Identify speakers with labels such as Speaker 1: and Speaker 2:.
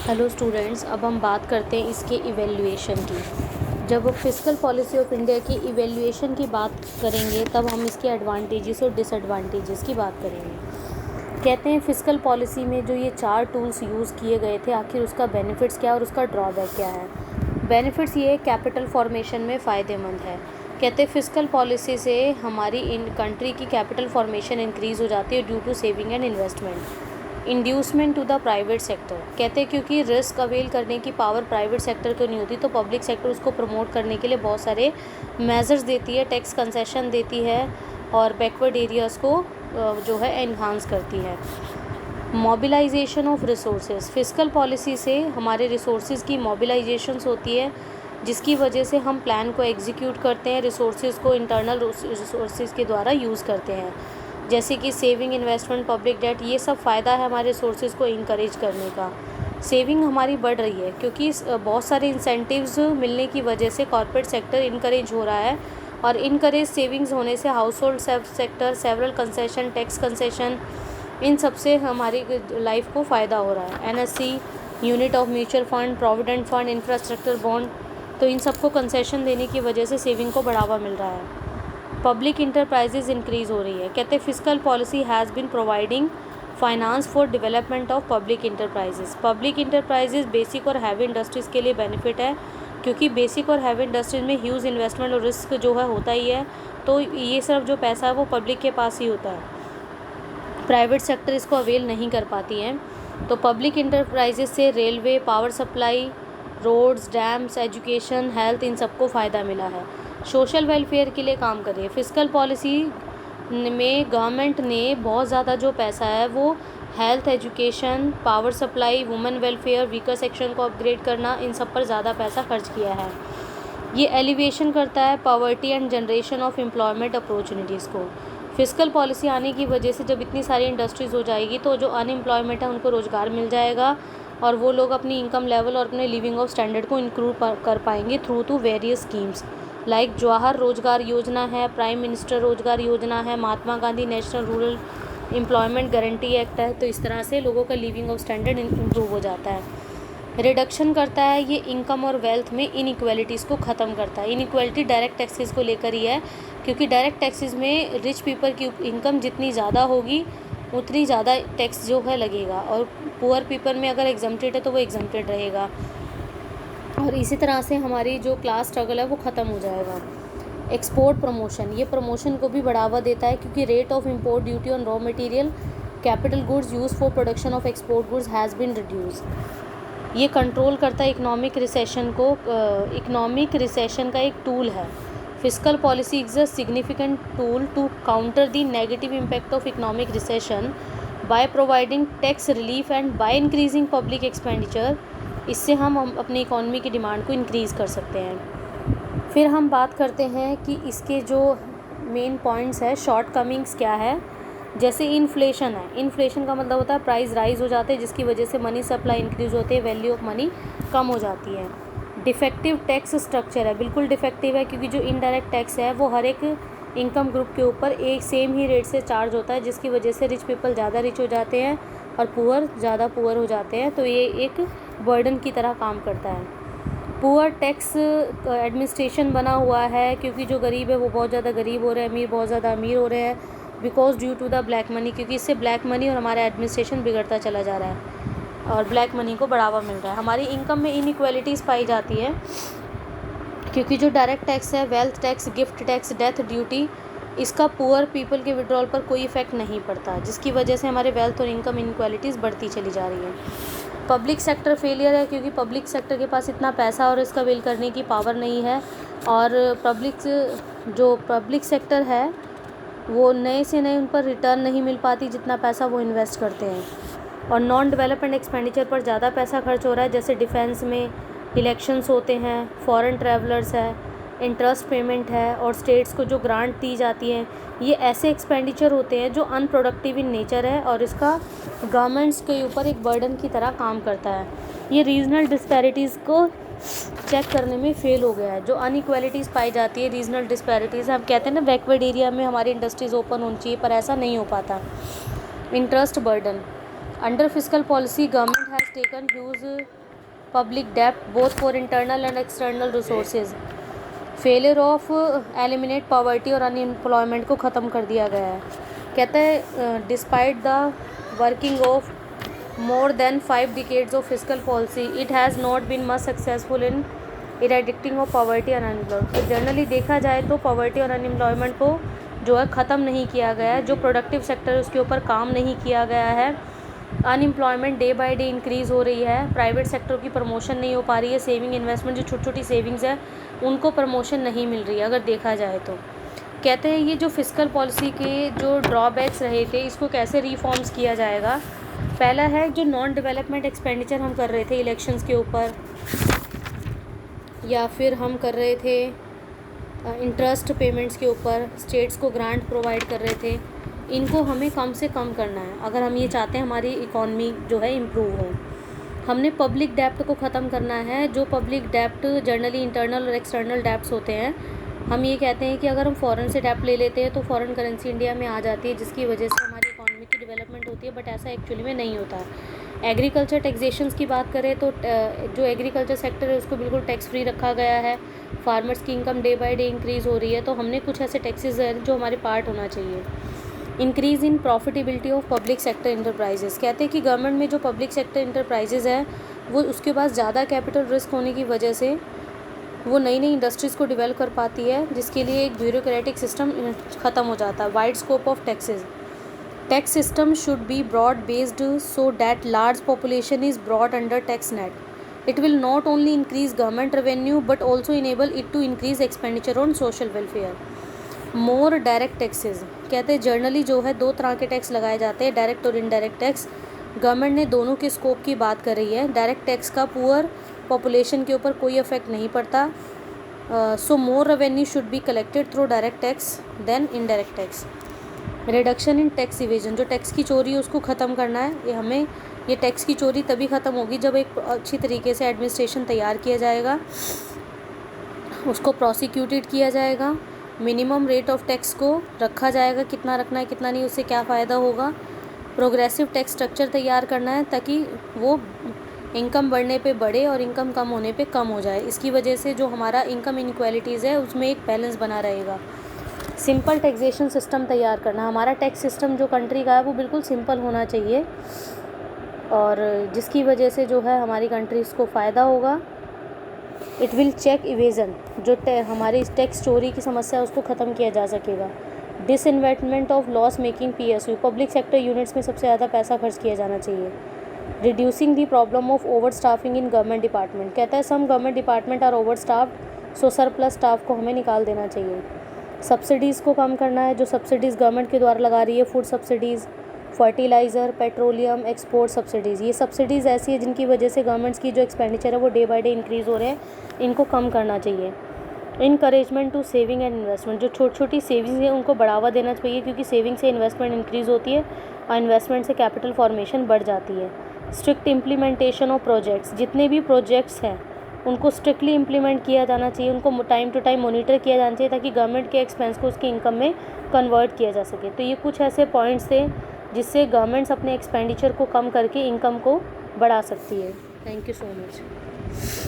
Speaker 1: Hello students, अब हम बात करते हैं इसके इवैल्यूएशन की। जब फिस्कल पॉलिसी ऑफ इंडिया की इवैल्यूएशन की बात करेंगे तब हम इसके एडवांटेजेस और डिसएडवांटेजेस की बात करेंगे। कहते हैं फिस्कल पॉलिसी में जो ये 4 टूल्स यूज़ किए गए थे, आखिर उसका बेनिफिट्स क्या और उसका ड्रॉबैक क्या है। बेनिफिट्स ये कैपिटल फॉर्मेशन में फ़ायदेमंद है। कहते हैं फिस्कल पॉलिसी से हमारी इन कंट्री की कैपिटल फॉर्मेशन इंक्रीज़ हो जाती है due to saving and investment. Inducement to the private sector, कहते हैं क्योंकि रिस्क अवेल करने की पावर प्राइवेट सेक्टर को नहीं होती, तो पब्लिक सेक्टर उसको प्रमोट करने के लिए बहुत सारे मेजर्स देती है, टैक्स कंसेशन देती है और बैकवर्ड एरियाज़ को जो है एनहांस करती है। Mobilization of resources, fiscal policy से हमारे रिसोर्सेज की मोबिलाइजेशंस होती है, जिसकी वजह से हम प्लान को एग्जीक्यूट करते हैं, रिसोर्सेज को इंटरनल रिसोर्सेज के द्वारा यूज़ करते हैं, जैसे कि सेविंग, इन्वेस्टमेंट, पब्लिक डेट। ये सब फ़ायदा है हमारे रिसोर्सेज को इंकरेज करने का। सेविंग हमारी बढ़ रही है क्योंकि बहुत सारे इंसेंटिव्स मिलने की वजह से कॉर्पोरेट सेक्टर इंकरेज हो रहा है, और इनकरेज सेविंग्स होने से household sector, several concession, tax concession, इन सब से हमारी लाइफ को फ़ायदा हो रहा है। NSC, unit of mutual fund, provident fund, infrastructure bond, तो इन सबको कंसेशन देने की वजह से सेविंग को बढ़ावा मिल रहा है। पब्लिक इंटरप्राइजेज इंक्रीज़ हो रही है। कहते हैं fiscal policy has been providing finance for development of public enterprises. Public enterprises basic और हैवी इंडस्ट्रीज़ के लिए बेनिफिट है, क्योंकि बेसिक और हैवी इंडस्ट्रीज में ह्यूज इन्वेस्टमेंट और रिस्क जो है होता ही है, तो ये सब जो पैसा है वो पब्लिक के पास ही होता है, प्राइवेट सेक्टर इसको अवेल नहीं कर पाती है। तो पब्लिक इंटरप्राइजेज से railway, power supply, roads, dams, education, health, इन सबको फ़ायदा मिला है। सोशल वेलफेयर के लिए काम कर रही है। फिस्कल पॉलिसी में गवर्नमेंट ने बहुत ज़्यादा जो पैसा है वो health, education, power supply, women welfare, weaker section को अपग्रेड करना, इन सब पर ज़्यादा पैसा खर्च किया है। ये एलिवेशन करता है poverty and generation of employment opportunities को। फिस्कल पॉलिसी आने की वजह से जब इतनी सारी इंडस्ट्रीज़ हो जाएगी तो जो अनएम्प्लॉयमेंट है उनको रोज़गार मिल जाएगा, और वो लोग अपनी इनकम लेवल और अपने लिविंग ऑफ स्टैंडर्ड को इंक्लूड कर पाएंगे through to various schemes like Jawahar Rozgar Yojana है, प्राइम मिनिस्टर रोजगार योजना है, Mahatma Gandhi national rural employment guarantee act है। तो इस तरह से लोगों का लिविंग ऑफ स्टैंडर्ड इम्प्रूव हो जाता है। रिडक्शन करता है ये इनकम और वेल्थ में इनइक्वालिटीज़ को ख़त्म करता है। इनइक्वालिटी डायरेक्ट टैक्सेस को लेकर ही है, क्योंकि डायरेक्ट टैक्सेस में रिच पीपल की इनकम जितनी ज़्यादा होगी उतनी ज़्यादा टैक्स जो है लगेगा, और पुअर पीपल में अगर एग्जम्प्टेड है तो वो एग्जम्प्टेड रहेगा, और इसी तरह से हमारी जो क्लास स्ट्रगल है वो ख़त्म हो जाएगा। एक्सपोर्ट प्रमोशन, ये प्रमोशन को भी बढ़ावा देता है, क्योंकि rate of import duty on raw material, capital goods use for production of export goods has been reduce. ये कंट्रोल करता है इकोनॉमिक रिसेशन को। इकोनॉमिक रिसेशन का एक टूल है। Fiscal policy is a significant tool to counter the negative impact of economic recession by providing tax relief and by increasing public expenditure. इससे हम अपनी इकॉनमी की डिमांड को इंक्रीज़ कर सकते हैं। फिर हम बात करते हैं कि इसके जो मेन पॉइंट्स है, शॉर्ट कमिंग्स क्या है। जैसे इन्फ्लेशन है, इन्फ्लेशन का मतलब होता है प्राइस राइज हो जाते हैं, जिसकी वजह से मनी सप्लाई इंक्रीज होती है, वैल्यू ऑफ मनी कम हो जाती है। डिफेक्टिव टैक्स स्ट्रक्चर है, बिल्कुल डिफेक्टिव है, क्योंकि जो इनडायरेक्ट टैक्स है वो हर एक इनकम ग्रुप के ऊपर एक सेम ही रेट से चार्ज होता है, जिसकी वजह से रिच पीपल ज़्यादा रिच हो जाते हैं और पुअर ज़्यादा पुअर हो जाते हैं। तो ये एक बर्डन की तरह काम करता है। पुअर टैक्स एडमिनिस्ट्रेशन बना हुआ है, क्योंकि जो गरीब है वो बहुत ज़्यादा गरीब हो रहे हैं, अमीर बहुत ज़्यादा अमीर हो रहे हैं, because due to the black money, क्योंकि इससे ब्लैक मनी और हमारा एडमिनिस्ट्रेशन बिगड़ता चला जा रहा है और ब्लैक मनी को बढ़ावा मिल रहा है। हमारी इनकम में इनइक्वालिटीज़ पाई जाती है, क्योंकि जो डायरेक्ट टैक्स है, wealth tax, gift tax, death duty, इसका पुअर पीपल के विड्रॉल पर कोई इफेक्ट नहीं पड़ता, जिसकी वजह से हमारे वेल्थ और इनकम इनइक्वालिटीज़ बढ़ती चली जा रही है। पब्लिक सेक्टर फेलियर है, क्योंकि पब्लिक सेक्टर के पास इतना पैसा और इसका बिल करने की पावर नहीं है, और पब्लिक सेक्टर है वो नए से नए उन पर रिटर्न नहीं मिल पाती जितना पैसा वो इन्वेस्ट करते हैं, और नॉन डेवलपमेंट एक्सपेंडिचर पर ज़्यादा पैसा खर्च हो रहा है, जैसे डिफेंस में इलेक्शंस होते हैं, फॉरेन ट्रैवलर्स है, इंटरेस्ट पेमेंट है, और स्टेट्स को जो ग्रांट दी जाती हैं, ये ऐसे एक्सपेंडिचर होते हैं जो अनप्रोडक्टिव इन नेचर है, और इसका गवर्नमेंट्स के ऊपर एक बर्डन की तरह काम करता है। ये रीजनल डिस्पैरिटीज़ को चेक करने में फेल हो गया है। जो अनइक्वालिटीज़ पाई जाती है, रीजनल डिस्पैरिटीज़, हम कहते हैं ना बैकवर्ड एरिया में हमारी इंडस्ट्रीज़ ओपन होनी चाहिए, पर ऐसा नहीं हो पाता। Interest burden, under fiscal policy government has taken huge public debt both for internal and external resources. Failure of eliminate poverty और अनएम्प्लॉयमेंट को ख़त्म कर दिया गया है। कहता है despite the working of more than 5 decades of fiscal policy, it has not been much successful in eradicating of poverty and unemployment. तो जनरली देखा जाए तो पॉवर्टी और अनएम्प्लॉयमेंट को जो है ख़त्म नहीं किया गया है, जो प्रोडक्टिव सेक्टर है उसके ऊपर काम नहीं किया गया है। Unemployment day by day increase हो रही है, प्राइवेट सेक्टर की प्रमोशन नहीं हो पा रही है, सेविंग इन्वेस्टमेंट जो छोटी छोटी सेविंग्स है उनको प्रमोशन नहीं मिल रही है अगर देखा जाए तो। कहते हैं ये जो फिस्कल पॉलिसी के जो ड्रॉबैक्स रहे थे इसको कैसे रिफॉर्म्स किया जाएगा। पहला है जो नॉन डेवलपमेंट एक्सपेंडिचर हम कर रहे थे इलेक्शंस के ऊपर, या फिर हम कर रहे थे इंटरेस्ट पेमेंट्स के ऊपर, स्टेट्स को ग्रांट प्रोवाइड कर रहे थे, इनको हमें कम से कम करना है अगर हम ये चाहते हैं हमारी इकॉनमी जो है इम्प्रूव हो। हमने पब्लिक डेप्ट को ख़त्म करना है। जो पब्लिक डेप्ट जनरली इंटरनल और एक्सटर्नल डेप्ट्स होते हैं, हम ये कहते हैं कि अगर हम फ़ॉरेन से डेप्ट ले लेते हैं तो फ़ॉरेन करेंसी इंडिया में आ जाती है जिसकी वजह से हमारी इकॉनमी की डेवलपमेंट होती है, बट ऐसा एक्चुअली में नहीं होता है। एग्रीकल्चर टैक्सेशंस की बात करें तो जो एग्रीकल्चर सेक्टर है उसको बिल्कुल टैक्स फ्री रखा गया है। फार्मर्स की income day by day increase हो रही है, तो हमने कुछ ऐसे टैक्सेस हैं जो हमारे पार्ट होना चाहिए। Increase in profitability of public sector enterprises, कहते हैं कि गवर्नमेंट में जो पब्लिक सेक्टर इंटरप्राइजेज़ है वो उसके पास ज़्यादा कैपिटल रिस्क होने की वजह से वो नई नई इंडस्ट्रीज़ को डेवलप कर पाती है, जिसके लिए एक ब्यूरोक्रेटिक सिस्टम ख़त्म हो जाता है। Wide scope of taxes, tax system should be broad based so that large population is broad under tax net. It will not only increase government revenue but also enable it to increase expenditure on social welfare. More direct taxes, कहते हैं generally जो है दो तरह के tax लगाए जाते हैं, डायरेक्ट और इनडायरेक्ट टैक्स। गवर्नमेंट ने दोनों के स्कोप की बात कर रही है। डायरेक्ट टैक्स का पुअर पॉपुलेशन के ऊपर कोई इफेक्ट नहीं पड़ता, so more revenue should be collected through direct tax than indirect tax. Reduction in tax evasion, जो टैक्स की चोरी है उसको ख़त्म करना है। ये टैक्स की चोरी तभी ख़त्म होगी जब एक अच्छी तरीके से एडमिनिस्ट्रेशन तैयार किया जाएगा, उसको प्रोसिक्यूटेड किया जाएगा, मिनिमम रेट ऑफ टैक्स को रखा जाएगा, कितना रखना है कितना नहीं, उससे क्या फ़ायदा होगा। प्रोग्रेसिव टैक्स स्ट्रक्चर तैयार करना है ताकि वो इनकम बढ़ने पे बढ़े और इनकम कम होने पे कम हो जाए। इसकी वजह से जो हमारा इनकम इनक्वालिटीज़ है उसमें एक बैलेंस बना रहेगा। सिंपल टैक्सेशन सिस्टम तैयार करना, हमारा टैक्स सिस्टम जो कंट्री का है वो बिल्कुल सिंपल होना चाहिए और जिसकी वजह से जो है हमारी कंट्रीज़ को फ़ायदा होगा। इट विल चेक इवेज़न, जो हमारी टैक्स चोरी की समस्या है उसको ख़त्म किया जा सकेगा। Disinvestment of loss making PSU, public sector units में सबसे ज़्यादा पैसा खर्च किया जाना चाहिए। Reducing the problem of over staffing in government department, कहता है some government department are over staffed, so surplus staff को हमें निकाल देना चाहिए। सब्सिडीज़ को कम करना है, जो सब्सिडीज़ गवर्नमेंट के द्वारा लगा रही है, food subsidies, fertiliser, petroleum, export subsidies, ये सब्सिडीज़ ऐसी है जिनकी वजह से गवर्नमेंट्स की जो एक्सपेंडिचर है वो डे बाय डे इंक्रीज़ हो रहे हैं, इनको कम करना चाहिए। Encouragement to saving and investment, जो छोटी छोटी सेविंग्स हैं उनको बढ़ावा देना चाहिए क्योंकि सेविंग से इन्वेस्टमेंट इंक्रीज़ होती है और इन्वेस्टमेंट से कैपिटल फॉर्मेशन बढ़ जाती है। स्ट्रिक्ट इम्प्लीमेंटेशन ऑफ प्रोजेक्ट्स, जितने भी प्रोजेक्ट्स हैं उनको स्ट्रिक्टली इम्प्लीमेंट किया जाना चाहिए, उनको टाइम टू टाइम मॉनिटर किया जाना चाहिए ताकि गवर्नमेंट के एक्सपेंस को उसकी इनकम में कन्वर्ट किया जा सके। तो ये कुछ ऐसे पॉइंट्स थे जिससे गवर्नमेंट्स अपने एक्सपेंडिचर को कम करके इनकम को बढ़ा सकती है। Thank you so much.